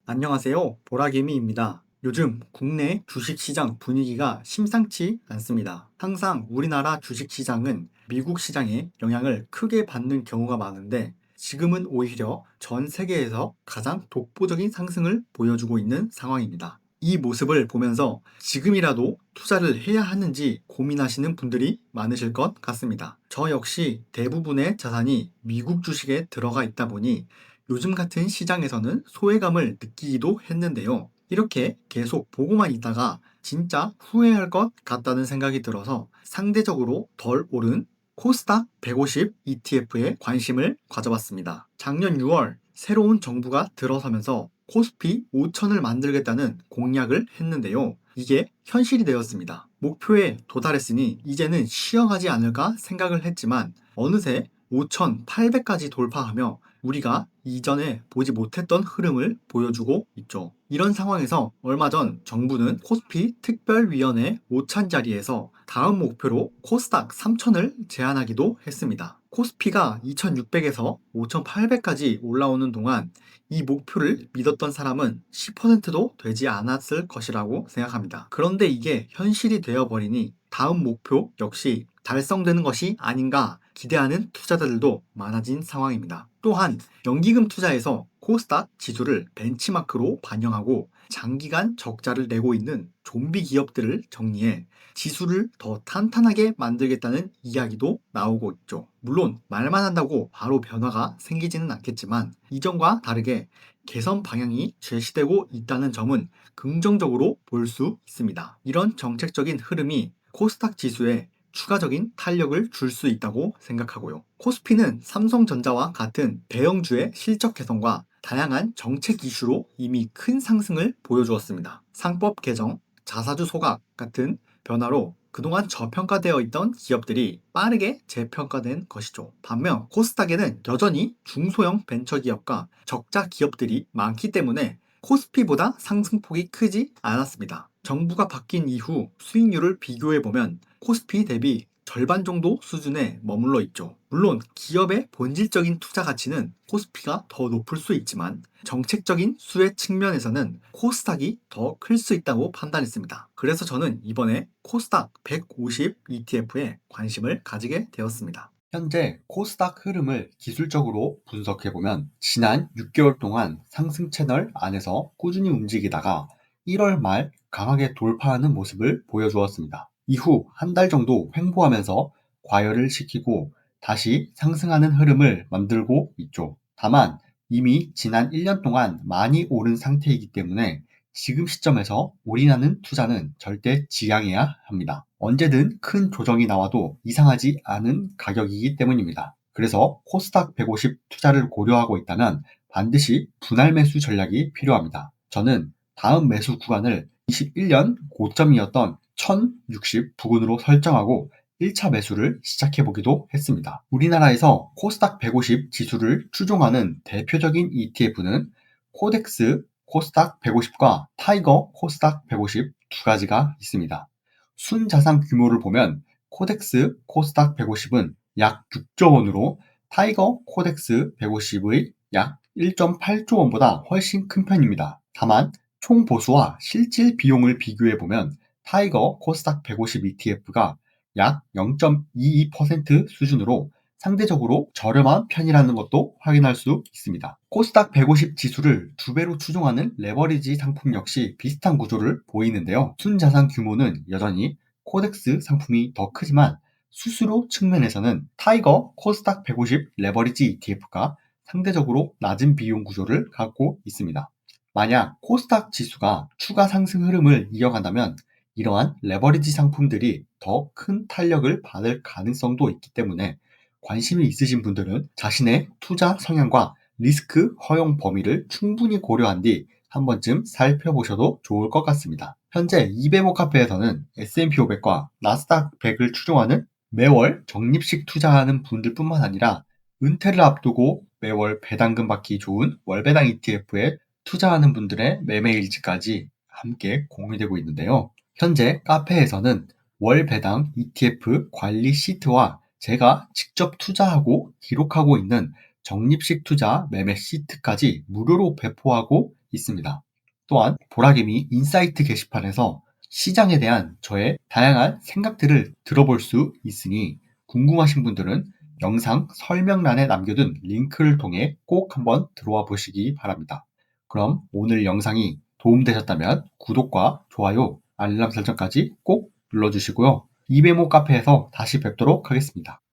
안녕하세요. 보라개미입니다. 요즘 국내 주식시장 분위기가 심상치 않습니다. 항상 우리나라 주식시장은 미국 시장에 영향을 크게 받는 경우가 많은데 지금은 오히려 전 세계에서 가장 독보적인 상승을 보여주고 있는 상황입니다. 이 모습을 보면서 지금이라도 투자를 해야 하는지 고민하시는 분들이 많으실 것 같습니다. 저 역시 대부분의 자산이 미국 주식에 들어가 있다 보니 요즘 같은 시장에서는 소외감을 느끼기도 했는데요. 이렇게 계속 보고만 있다가 진짜 후회할 것 같다는 생각이 들어서 상대적으로 덜 오른 코스닥 150 ETF에 관심을 가져봤습니다. 작년 6월 새로운 정부가 들어서면서 코스피 5천을 만들겠다는 공약을 했는데요. 이게 현실이 되었습니다. 목표에 도달했으니 이제는 쉬어가지 않을까 생각을 했지만 어느새 5,800까지 돌파하며 우리가 이전에 보지 못했던 흐름을 보여주고 있죠. 이런 상황에서 얼마 전 정부는 코스피 특별위원회 5천 자리에서 다음 목표로 코스닥 3천을 제안하기도 했습니다. 코스피가 2,600에서 5,800까지 올라오는 동안 이 목표를 믿었던 사람은 10%도 되지 않았을 것이라고 생각합니다. 그런데 이게 현실이 되어버리니 다음 목표 역시 달성되는 것이 아닌가 기대하는 투자자들도 많아진 상황입니다. 또한 연기금 투자에서 코스닥 지수를 벤치마크로 반영하고 장기간 적자를 내고 있는 좀비 기업들을 정리해 지수를 더 탄탄하게 만들겠다는 이야기도 나오고 있죠. 물론 말만 한다고 바로 변화가 생기지는 않겠지만 이전과 다르게 개선 방향이 제시되고 있다는 점은 긍정적으로 볼 수 있습니다. 이런 정책적인 흐름이 코스닥 지수에 추가적인 탄력을 줄 수 있다고 생각하고요. 코스피는 삼성전자와 같은 대형주의 실적 개선과 다양한 정책 이슈로 이미 큰 상승을 보여주었습니다. 상법 개정, 자사주 소각 같은 변화로 그동안 저평가되어 있던 기업들이 빠르게 재평가된 것이죠. 반면 코스닥에는 여전히 중소형 벤처기업과 적자 기업들이 많기 때문에 코스피보다 상승폭이 크지 않았습니다. 정부가 바뀐 이후 수익률을 비교해보면 코스피 대비 절반 정도 수준에 머물러 있죠. 물론 기업의 본질적인 투자 가치는 코스피가 더 높을 수 있지만 정책적인 수혜 측면에서는 코스닥이 더 클 수 있다고 판단했습니다. 그래서 저는 이번에 코스닥 150 ETF에 관심을 가지게 되었습니다. 현재 코스닥 흐름을 기술적으로 분석해보면 지난 6개월 동안 상승 채널 안에서 꾸준히 움직이다가 1월 말 강하게 돌파하는 모습을 보여주었습니다. 이후 한 달 정도 횡보하면서 과열을 시키고 다시 상승하는 흐름을 만들고 있죠. 다만 이미 지난 1년 동안 많이 오른 상태이기 때문에 지금 시점에서 올인하는 투자는 절대 지양해야 합니다. 언제든 큰 조정이 나와도 이상하지 않은 가격이기 때문입니다. 그래서 코스닥 150 투자를 고려하고 있다면 반드시 분할 매수 전략이 필요합니다. 저는 다음 매수 구간을 21년 고점이었던 1060 부근으로 설정하고 1차 매수를 시작해보기도 했습니다. 우리나라에서 코스닥 150 지수를 추종하는 대표적인 ETF는 코덱스 코스닥 150과 타이거 코스닥 150 두 가지가 있습니다. 순자산 규모를 보면 코덱스 코스닥 150은 약 6조 원으로 타이거 코덱스 150의 약 1.8조 원보다 훨씬 큰 편입니다. 다만 총 보수와 실질 비용을 비교해보면 타이거 코스닥 150 ETF가 약 0.22% 수준으로 상대적으로 저렴한 편이라는 것도 확인할 수 있습니다. 코스닥 150 지수를 2배로 추종하는 레버리지 상품 역시 비슷한 구조를 보이는데요. 순자산 규모는 여전히 코덱스 상품이 더 크지만 수수료 측면에서는 타이거 코스닥 150 레버리지 ETF가 상대적으로 낮은 비용 구조를 갖고 있습니다. 만약 코스닥 지수가 추가 상승 흐름을 이어간다면 이러한 레버리지 상품들이 더 큰 탄력을 받을 가능성도 있기 때문에 관심이 있으신 분들은 자신의 투자 성향과 리스크 허용 범위를 충분히 고려한 뒤 한 번쯤 살펴보셔도 좋을 것 같습니다. 현재 이베모카페에서는 S&P 500과 나스닥 100을 추종하는 매월 적립식 투자하는 분들뿐만 아니라 은퇴를 앞두고 매월 배당금 받기 좋은 월배당 ETF에 투자하는 분들의 매매 일지까지 함께 공유되고 있는데요. 현재 카페에서는 월 배당 ETF 관리 시트와 제가 직접 투자하고 기록하고 있는 적립식 투자 매매 시트까지 무료로 배포하고 있습니다. 또한 보라개미 인사이트 게시판에서 시장에 대한 저의 다양한 생각들을 들어볼 수 있으니 궁금하신 분들은 영상 설명란에 남겨둔 링크를 통해 꼭 한번 들어와 보시기 바랍니다. 그럼 오늘 영상이 도움되셨다면 구독과 좋아요, 알람 설정까지 꼭 눌러주시고요. 이베모 카페에서 다시 뵙도록 하겠습니다.